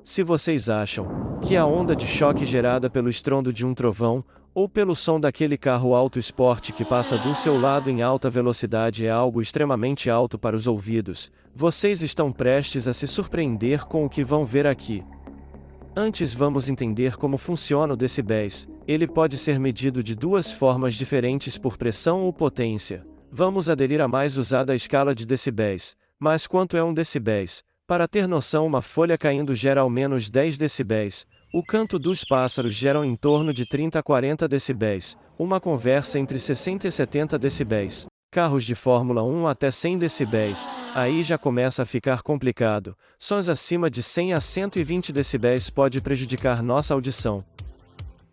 Se vocês acham que a onda de choque gerada pelo estrondo de um trovão, ou pelo som daquele carro alto esporte que passa do seu lado em alta velocidade é algo extremamente alto para os ouvidos, vocês estão prestes a se surpreender com o que vão ver aqui. Antes vamos entender como funciona o decibéis. Ele pode ser medido de duas formas diferentes por pressão ou potência. Vamos aderir à mais usada escala de decibéis. Mas quanto é um decibéis? Para ter noção, uma folha caindo gera ao menos 10 decibéis. O canto dos pássaros gera em torno de 30 a 40 decibéis. Uma conversa entre 60 e 70 decibéis. Carros de Fórmula 1 até 100 decibéis. Aí já começa a ficar complicado. Sons acima de 100 a 120 decibéis pode prejudicar nossa audição.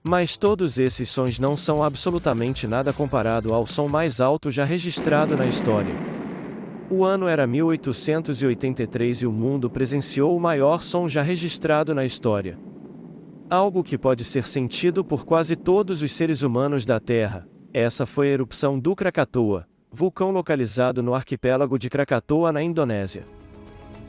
Mas todos esses sons não são absolutamente nada comparado ao som mais alto já registrado na história. O ano era 1883 e o mundo presenciou o maior som já registrado na história. Algo que pode ser sentido por quase todos os seres humanos da Terra. Essa foi a erupção do Krakatoa, vulcão localizado no arquipélago de Krakatoa, na Indonésia.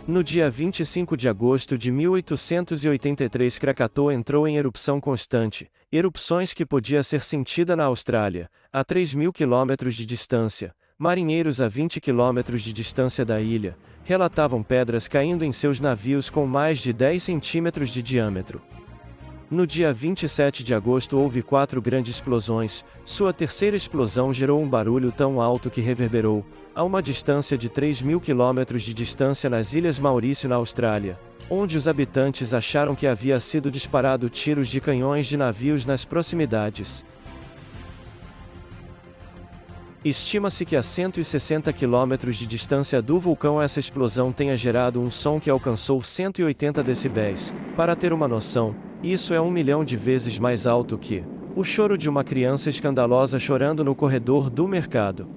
No dia 25 de agosto de 1883, Krakatoa entrou em erupção constante, erupções que podia ser sentida na Austrália, a 3.000 quilômetros de distância. Marinheiros a 20 quilômetros de distância da ilha relatavam pedras caindo em seus navios com mais de 10 centímetros de diâmetro. No dia 27 de agosto houve 4 grandes explosões. Sua terceira explosão gerou um barulho tão alto que reverberou, a uma distância de 3.000 quilômetros de distância nas Ilhas Maurício, na Austrália, onde os habitantes acharam que havia sido disparado tiros de canhões de navios nas proximidades. Estima-se que a 160 quilômetros de distância do vulcão essa explosão tenha gerado um som que alcançou 180 decibéis. Para ter uma noção, isso é 1 milhão de vezes mais alto que o choro de uma criança escandalosa chorando no corredor do mercado.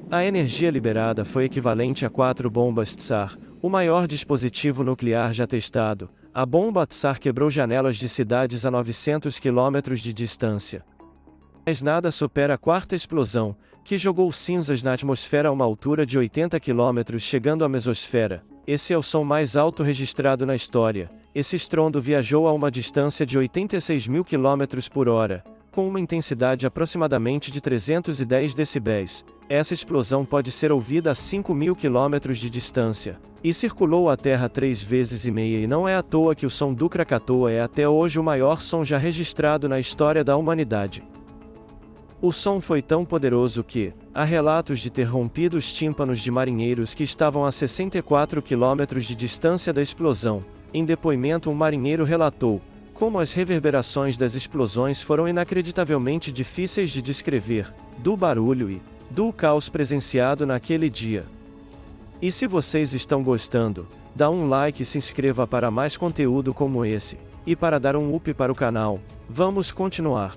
A energia liberada foi equivalente a 4 bombas Tsar, o maior dispositivo nuclear já testado. A bomba Tsar quebrou janelas de cidades a 900 quilômetros de distância. Mas nada supera a quarta explosão, que jogou cinzas na atmosfera a uma altura de 80 km, chegando à mesosfera. Esse é o som mais alto registrado na história. Esse estrondo viajou a uma distância de 86.000 km por hora, com uma intensidade aproximadamente de 310 decibéis. Essa explosão pode ser ouvida a 5.000 km de distância, e circulou a Terra 3 vezes e meia, e não é à toa que o som do Krakatoa é até hoje o maior som já registrado na história da humanidade. O som foi tão poderoso que há relatos de ter rompido os tímpanos de marinheiros que estavam a 64 km de distância da explosão. Em depoimento, um marinheiro relatou como as reverberações das explosões foram inacreditavelmente difíceis de descrever, do barulho e do caos presenciado naquele dia. E se vocês estão gostando, dá um like e se inscreva para mais conteúdo como esse. E para dar um up para o canal, vamos continuar.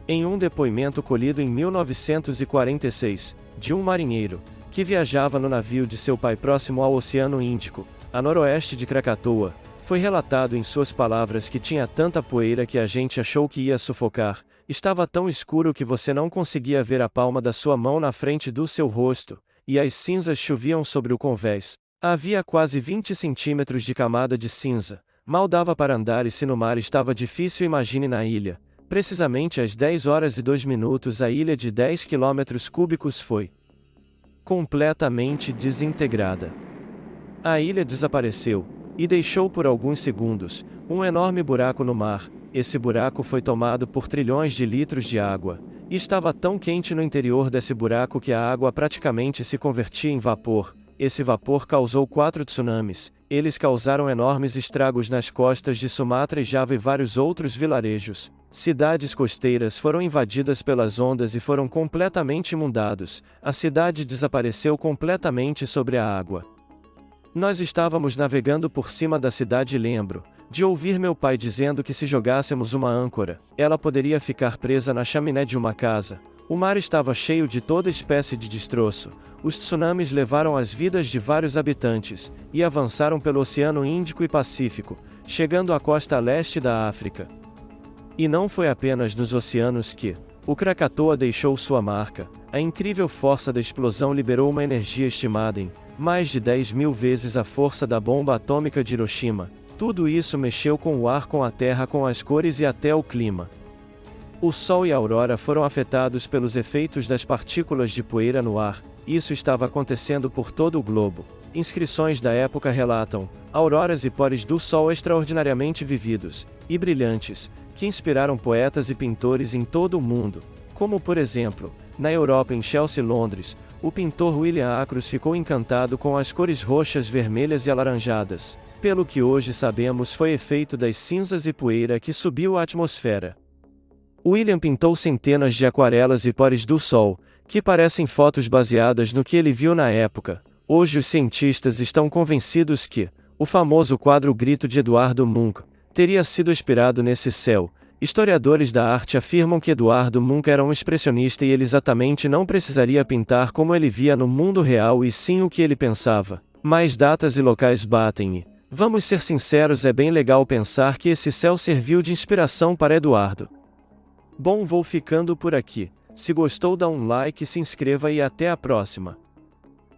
Em um depoimento colhido em 1946, de um marinheiro, que viajava no navio de seu pai próximo ao Oceano Índico, a noroeste de Krakatoa, foi relatado em suas palavras que tinha tanta poeira que a gente achou que ia sufocar, estava tão escuro que você não conseguia ver a palma da sua mão na frente do seu rosto, e as cinzas choviam sobre o convés. Havia quase 20 centímetros de camada de cinza, mal dava para andar e se no mar estava difícil, imagine na ilha. Precisamente às 10 horas e 2 minutos a ilha de 10 quilômetros cúbicos foi completamente desintegrada. A ilha desapareceu, e deixou por alguns segundos um enorme buraco no mar. Esse buraco foi tomado por trilhões de litros de água, e estava tão quente no interior desse buraco que a água praticamente se convertia em vapor. Esse vapor causou 4 tsunamis. Eles causaram enormes estragos nas costas de Sumatra e Java e vários outros vilarejos. Cidades costeiras foram invadidas pelas ondas e foram completamente inundados. A cidade desapareceu completamente sobre a água. Nós estávamos navegando por cima da cidade e lembro de ouvir meu pai dizendo que se jogássemos uma âncora, ela poderia ficar presa na chaminé de uma casa. O mar estava cheio de toda espécie de destroço. Os tsunamis levaram as vidas de vários habitantes, e avançaram pelo Oceano Índico e Pacífico, chegando à costa leste da África. E não foi apenas nos oceanos que o Krakatoa deixou sua marca. A incrível força da explosão liberou uma energia estimada em mais de 10.000 vezes a força da bomba atômica de Hiroshima. Tudo isso mexeu com o ar, com a terra, com as cores e até o clima. O Sol e a aurora foram afetados pelos efeitos das partículas de poeira no ar. Isso estava acontecendo por todo o globo. Inscrições da época relatam auroras e pores do Sol extraordinariamente vividos e brilhantes, que inspiraram poetas e pintores em todo o mundo. Como por exemplo, na Europa, em Chelsea, Londres, o pintor William Acros ficou encantado com as cores roxas, vermelhas e alaranjadas. Pelo que hoje sabemos, foi efeito das cinzas e poeira que subiu à atmosfera. William pintou centenas de aquarelas e pores do Sol, que parecem fotos baseadas no que ele viu na época. Hoje os cientistas estão convencidos que o famoso quadro Grito de Eduardo Munch teria sido inspirado nesse céu. Historiadores da arte afirmam que Eduardo Munch era um expressionista e ele exatamente não precisaria pintar como ele via no mundo real e sim o que ele pensava. Mas datas e locais batem e, vamos ser sinceros, é bem legal pensar que esse céu serviu de inspiração para Eduardo. Bom, vou ficando por aqui. Se gostou, dá um like, se inscreva e até a próxima.